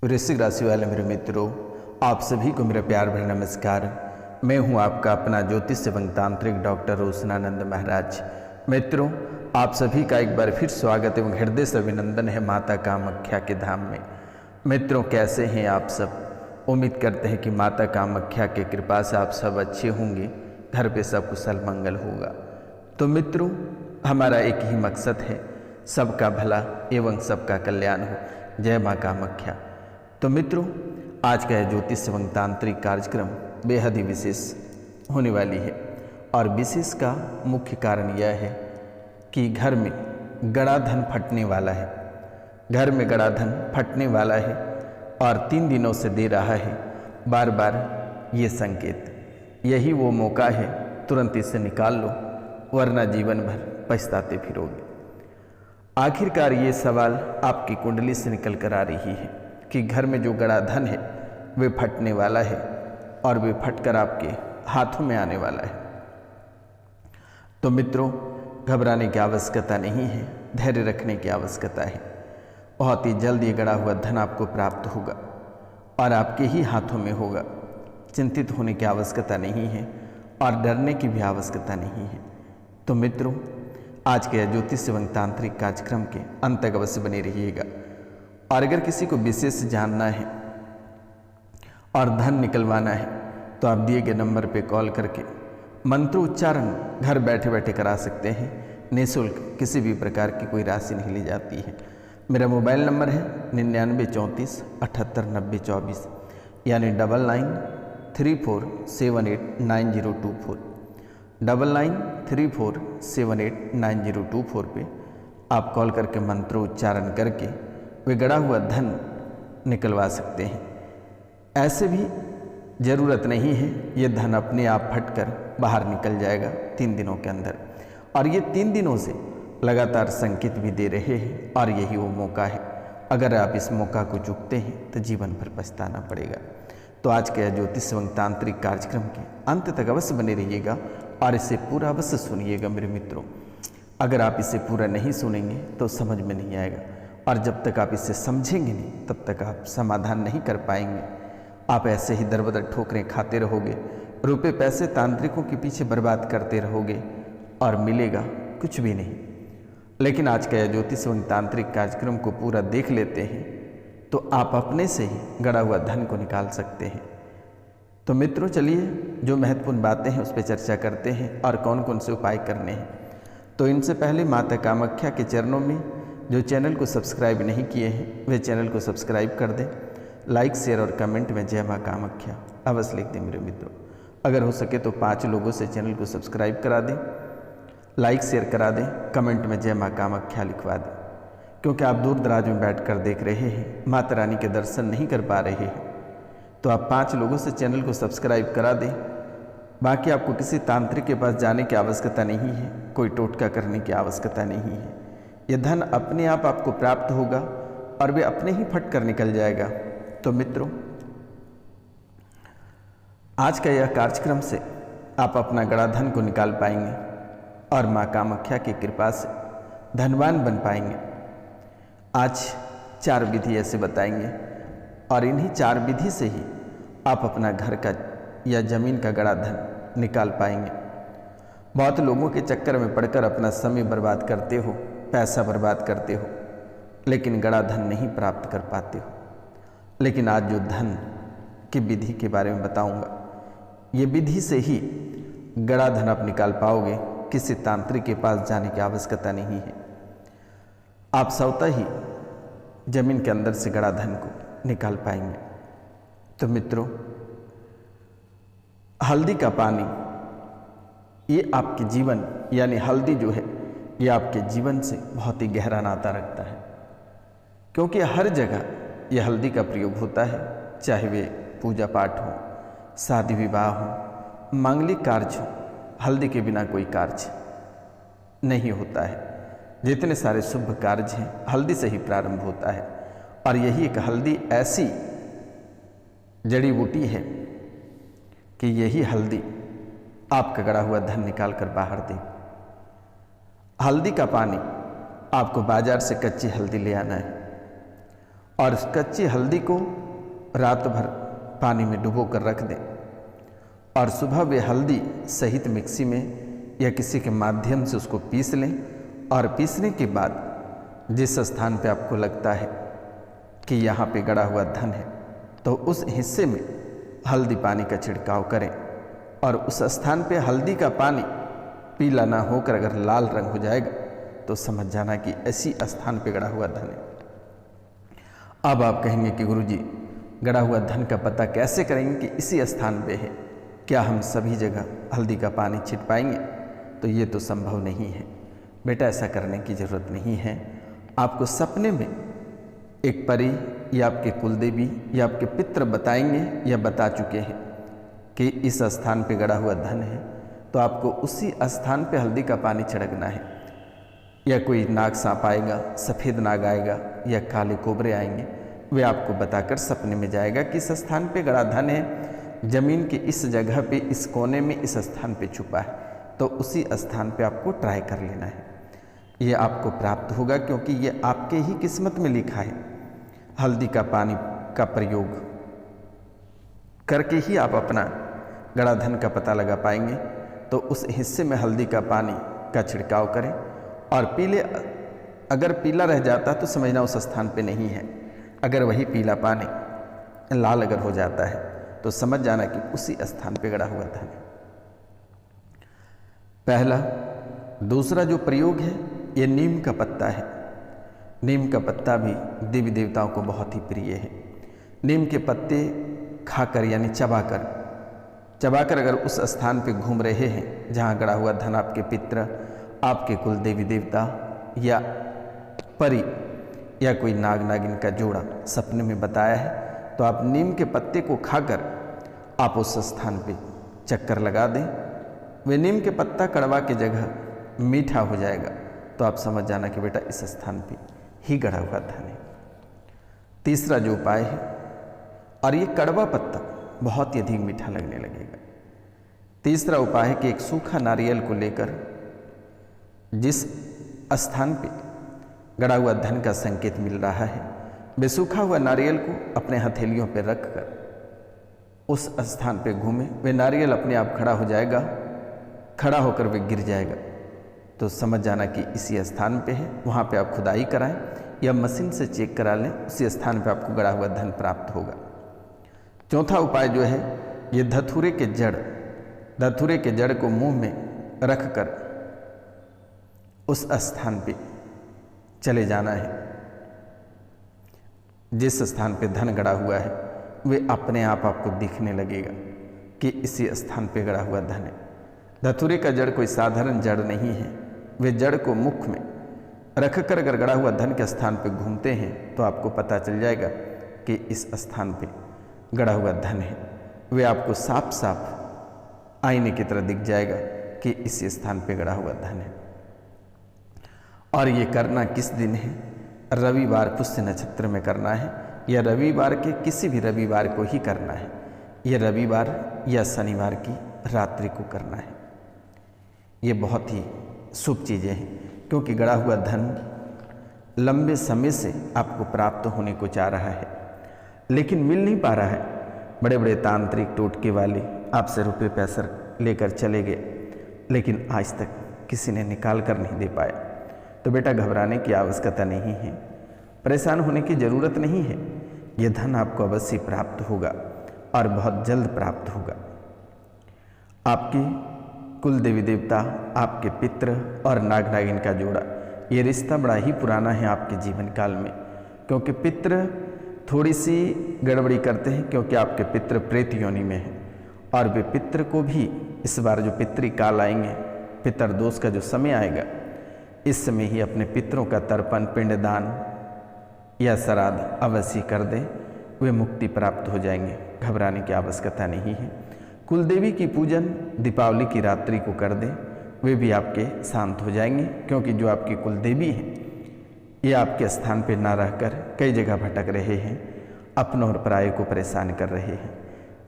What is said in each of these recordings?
वृश्चिक राशि वाले मेरे मित्रों, आप सभी को मेरा प्यार भरा नमस्कार। मैं हूं आपका अपना ज्योतिष एवं तांत्रिक डॉक्टर रोशनानंद महाराज। मित्रों, आप सभी का एक बार फिर स्वागत एवं हृदय से अभिनंदन है माता कामाख्या के धाम में। मित्रों, कैसे हैं आप सब? उम्मीद करते हैं कि माता कामाख्या की कृपा से आप सब अच्छे होंगे, घर पे सब कुशल मंगल होगा। तो मित्रों, हमारा एक ही मकसद है, सबका भला एवं सबका कल्याण हो। जय माँ कामाख्या। तो मित्रों, आज का यह ज्योतिष एवं तांत्रिक कार्यक्रम बेहद ही विशेष होने वाली है और विशेष का मुख्य कारण यह है कि घर में गड़ा धन फटने वाला है। घर में गड़ा धन फटने वाला है और 3 दिनों से दे रहा है बार बार ये संकेत। यही वो मौका है, तुरंत इसे निकाल लो वरना जीवन भर पछताते फिरोगे। आखिरकार ये सवाल आपकी कुंडली से निकल कर आ रही है कि घर में जो गड़ा धन है वे फटने वाला है और वे फटकर आपके हाथों में आने वाला है। तो मित्रों, घबराने की आवश्यकता नहीं है, धैर्य रखने की आवश्यकता है। बहुत ही जल्द ये गड़ा हुआ धन आपको प्राप्त होगा और आपके ही हाथों में होगा। चिंतित होने की आवश्यकता नहीं है और डरने की भी आवश्यकता नहीं है। तो मित्रों, आज के ज्योतिष एवं तांत्रिक कार्यक्रम के अंत तक अवश्य बने रहिएगा। और अगर किसी को विशेष जानना है और धन निकलवाना है तो आप दिए गए नंबर पे कॉल करके मंत्रोच्चारण घर बैठे बैठे करा सकते हैं। निःशुल्क, किसी भी प्रकार की कोई राशि नहीं ली जाती है। मेरा मोबाइल नंबर है 9934 78 90 24 यानी 9934789024 9934789024 पे आप कॉल करके मंत्रोच्चारण करके वे गड़ा हुआ धन निकलवा सकते हैं। ऐसे भी ज़रूरत नहीं है, ये धन अपने आप फटकर बाहर निकल जाएगा 3 दिनों के अंदर। और ये 3 दिनों से लगातार संकेत भी दे रहे हैं और यही वो मौका है। अगर आप इस मौका को चूकते हैं तो जीवन भर पछताना पड़ेगा। तो आज के ज्योतिष एवं तांत्रिक कार्यक्रम के अंत तक अवश्य बने रहिएगा और इसे पूरा अवश्य सुनिएगा मेरे मित्रों। अगर आप इसे पूरा नहीं सुनेंगे तो समझ में नहीं आएगा और जब तक आप इसे समझेंगे नहीं तब तक आप समाधान नहीं कर पाएंगे। आप ऐसे ही दर बदर ठोकरें खाते रहोगे, रुपए पैसे तांत्रिकों के पीछे बर्बाद करते रहोगे और मिलेगा कुछ भी नहीं। लेकिन आज का यह ज्योतिष एवं तांत्रिक कार्यक्रम को पूरा देख लेते हैं तो आप अपने से ही गड़ा हुआ धन को निकाल सकते हैं। तो मित्रों, चलिए जो महत्वपूर्ण बातें हैं उस पर चर्चा करते हैं और कौन कौन से उपाय करने हैं। तो इनसे पहले माता कामाख्या के चरणों में जो चैनल को सब्सक्राइब नहीं किए हैं वे चैनल को सब्सक्राइब कर दें। लाइक, शेयर और कमेंट में जय माँ कामाख्या अवश्य लिख दें मेरे मित्रों। अगर हो सके तो 5 लोगों से चैनल को सब्सक्राइब करा दें, लाइक शेयर करा दें, कमेंट में जय माँ कामाख्या लिखवा दें। क्योंकि आप दूर दराज में बैठकर देख रहे हैं, माता रानी के दर्शन नहीं कर पा रहे हैं, तो आप 5 लोगों से चैनल को सब्सक्राइब करा दें। बाकी आपको किसी तांत्रिक के पास जाने की आवश्यकता नहीं है, कोई टोटका करने की आवश्यकता नहीं है। यह धन अपने आप आपको प्राप्त होगा और वे अपने ही फट कर निकल जाएगा। तो मित्रों, आज का यह कार्यक्रम से आप अपना गड़ा धन को निकाल पाएंगे और माँ कामाख्या की कृपा से धनवान बन पाएंगे। आज 4 विधि ऐसे बताएंगे और इन्हीं 4 विधि से ही आप अपना घर का या जमीन का गड़ा धन निकाल पाएंगे। बहुत लोगों के चक्कर में पड़कर अपना समय बर्बाद करते हो, पैसा बर्बाद करते हो, लेकिन गड़ा धन नहीं प्राप्त कर पाते हो। लेकिन आज जो धन की विधि के बारे में बताऊंगा, ये विधि से ही गड़ा धन आप निकाल पाओगे। किसी तांत्रिक के पास जाने की आवश्यकता नहीं है। आप स्वतः ही जमीन के अंदर से गड़ा धन को निकाल पाएंगे। तो मित्रों, हल्दी का पानी, ये आपके जीवन यानी हल्दी जो है ये आपके जीवन से बहुत ही गहरा नाता रखता है। क्योंकि हर जगह यह हल्दी का प्रयोग होता है, चाहे वे पूजा पाठ हो, शादी विवाह हो, मांगलिक कार्य हो, हल्दी के बिना कोई कार्य नहीं होता है। जितने सारे शुभ कार्य हैं हल्दी से ही प्रारंभ होता है। और यही एक हल्दी ऐसी जड़ी बूटी है कि यही हल्दी आपका गड़ा हुआ धन निकाल कर बाहर दे। हल्दी का पानी आपको बाजार से कच्ची हल्दी ले आना है और इस कच्ची हल्दी को रात भर पानी में डुबो कर रख दें और सुबह वे हल्दी सहित मिक्सी में या किसी के माध्यम से उसको पीस लें और पीसने के बाद जिस स्थान पे आपको लगता है कि यहाँ पे गड़ा हुआ धन है तो उस हिस्से में हल्दी पानी का छिड़काव करें और उस स्थान पे हल्दी का पानी पीला ना होकर अगर लाल रंग हो जाएगा तो समझ जाना कि ऐसी स्थान पे गड़ा हुआ धन है। अब आप कहेंगे कि गुरुजी गड़ा हुआ धन का पता कैसे करेंगे कि इसी स्थान पे है, क्या हम सभी जगह हल्दी का पानी छिट पाएंगे? तो ये तो संभव नहीं है बेटा, ऐसा करने की ज़रूरत नहीं है। आपको सपने में एक परी या आपके कुलदेवी या आपके पितृ बताएंगे या बता चुके हैं कि इस स्थान पे गड़ा हुआ धन है, तो आपको उसी स्थान पे हल्दी का पानी छिड़कना है। या कोई नाग सांप आएगा, सफ़ेद नाग आएगा या काले कोबरे आएंगे, वे आपको बताकर सपने में जाएगा कि इस स्थान पे गड़ा धन है, ज़मीन की इस जगह पे, इस कोने में, इस स्थान पे छुपा है, तो उसी स्थान पे आपको ट्राई कर लेना है। ये आपको प्राप्त होगा क्योंकि ये आपके ही किस्मत में लिखा है। हल्दी का पानी का प्रयोग करके ही आप अपना गड़ा धन का पता लगा पाएंगे। तो उस हिस्से में हल्दी का पानी का छिड़काव करें और अगर पीला रह जाता तो समझना उस स्थान पे नहीं है। अगर वही पीला पानी लाल अगर हो जाता है तो समझ जाना कि उसी स्थान पे गड़ा हुआ धन है। पहला। दूसरा जो प्रयोग है ये नीम का पत्ता है। नीम का पत्ता भी देवी देवताओं को बहुत ही प्रिय है। नीम के पत्ते खाकर यानी चबाकर अगर उस स्थान पे घूम रहे हैं जहाँ गड़ा हुआ धन आपके पितृ, आपके कुल देवी देवता या परी या कोई नाग नागिन का जोड़ा सपने में बताया है, तो आप नीम के पत्ते को खाकर आप उस स्थान पे चक्कर लगा दें। वे नीम के पत्ता कड़वा की जगह मीठा हो जाएगा तो आप समझ जाना कि बेटा इस स्थान पे ही गड़ा हुआ धन है। तीसरा जो उपाय है, और ये कड़वा पत्ता बहुत ही अधिक मीठा लगने लगेगा। तीसरा उपाय है कि एक सूखा नारियल को लेकर जिस स्थान पे गड़ा हुआ धन का संकेत मिल रहा है, वे सूखा हुआ नारियल को अपने हथेलियों पर रखकर उस स्थान पे घूमें। वे नारियल अपने आप खड़ा हो जाएगा, खड़ा होकर वे गिर जाएगा तो समझ जाना कि इसी स्थान पे है। वहाँ पे आप खुदाई कराएं या मशीन से चेक करा लें, उसी स्थान पे आपको गड़ा हुआ धन प्राप्त होगा। चौथा उपाय जो है ये धतूरे के जड़ को मुंह में रखकर उस स्थान पे चले जाना है। जिस स्थान पे धन गड़ा हुआ है वे अपने आप आपको दिखने लगेगा कि इसी स्थान पे गड़ा हुआ धन है। धतूरे का जड़ कोई साधारण जड़ नहीं है। वे जड़ को मुख में रखकर अगर गड़ा हुआ धन के स्थान पे घूमते हैं तो आपको पता चल जाएगा कि इस स्थान पे गड़ा हुआ धन है। वे आपको साफ साफ आईने की तरह दिख जाएगा कि इसी स्थान पे गड़ा हुआ धन है। और ये करना किस दिन है? रविवार पुष्य नक्षत्र में करना है या रविवार के किसी भी रविवार को ही करना है। यह रविवार या शनिवार की रात्रि को करना है। ये बहुत ही शुभ चीज़ें हैं क्योंकि गड़ा हुआ धन लंबे समय से आपको प्राप्त होने को चाह रहा है लेकिन मिल नहीं पा रहा है। बड़े बड़े तांत्रिक टोटके वाले आपसे रुपये पैसा लेकर चले गए लेकिन आज तक किसी ने निकाल कर नहीं दे पाया। तो बेटा घबराने की आवश्यकता नहीं है, परेशान होने की ज़रूरत नहीं है। यह धन आपको अवश्य प्राप्त होगा और बहुत जल्द प्राप्त होगा। आपके कुल देवी देवता, आपके पितृ और नाग नागिन का जोड़ा, ये रिश्ता बड़ा ही पुराना है आपके जीवन काल में। क्योंकि पितृ थोड़ी सी गड़बड़ी करते हैं क्योंकि आपके पितृ प्रेत योनि में हैं और वे पितृ को भी इस बार जो पितृकाल आएंगे, पितृदोष का जो समय आएगा, इस समय ही अपने पितरों का तर्पण, पिंडदान या श्राद्ध अवश्य कर दें, वे मुक्ति प्राप्त हो जाएंगे। घबराने की आवश्यकता नहीं है। कुलदेवी की पूजन दीपावली की रात्रि को कर दें, वे भी आपके शांत हो जाएंगे क्योंकि जो आपकी कुलदेवी है ये आपके स्थान पर ना रहकर कई जगह भटक रहे हैं, अपनों और पराये को परेशान कर रहे हैं।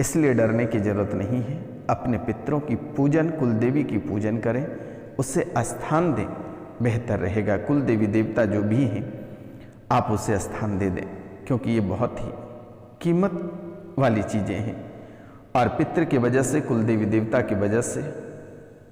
इसलिए डरने की जरूरत नहीं है। अपने पितरों की पूजन, कुलदेवी की पूजन करें, उससे स्थान दें, बेहतर रहेगा। कुल देवी देवता जो भी हैं आप उसे स्थान दे दें क्योंकि ये बहुत ही कीमत वाली चीज़ें हैं। और पितृ की वजह से, कुल देवी देवता की वजह से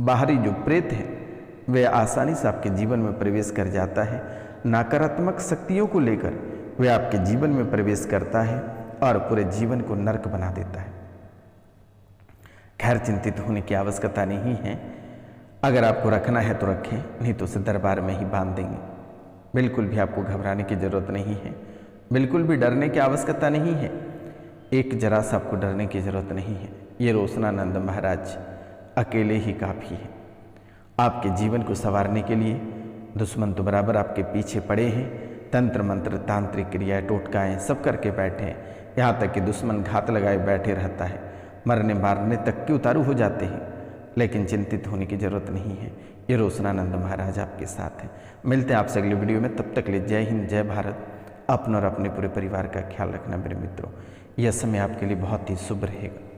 बाहरी जो प्रेत है वह आसानी से आपके जीवन में प्रवेश कर जाता है। नकारात्मक शक्तियों को लेकर वह आपके जीवन में प्रवेश करता है और पूरे जीवन को नरक बना देता है। खैर, चिंतित होने की आवश्यकता नहीं है। अगर आपको रखना है तो रखें, नहीं तो उसे दरबार में ही बांध देंगे। बिल्कुल भी आपको घबराने की जरूरत नहीं है, बिल्कुल भी डरने की आवश्यकता नहीं है। एक जरा सा आपको डरने की जरूरत नहीं है। ये रोशनानंद महाराज अकेले ही काफ़ी है। आपके जीवन को संवारने के लिए दुश्मन तो बराबर आपके पीछे पड़े हैं। तंत्र मंत्र, तांत्रिक क्रियाएं, टोटकाएँ सब करके बैठे हैं। यहाँ तक कि दुश्मन घात लगाए बैठे रहता है, मरने मारने तक के उतारू हो जाते हैं। लेकिन चिंतित होने की जरूरत नहीं है। ये रोशनानंद महाराज आपके साथ हैं। मिलते हैं आपसे अगली वीडियो में। तब तक ले जय हिंद, जय भारत। अपना और अपने पूरे परिवार का ख्याल रखना मेरे मित्रों। यह समय आपके लिए बहुत ही शुभ रहेगा।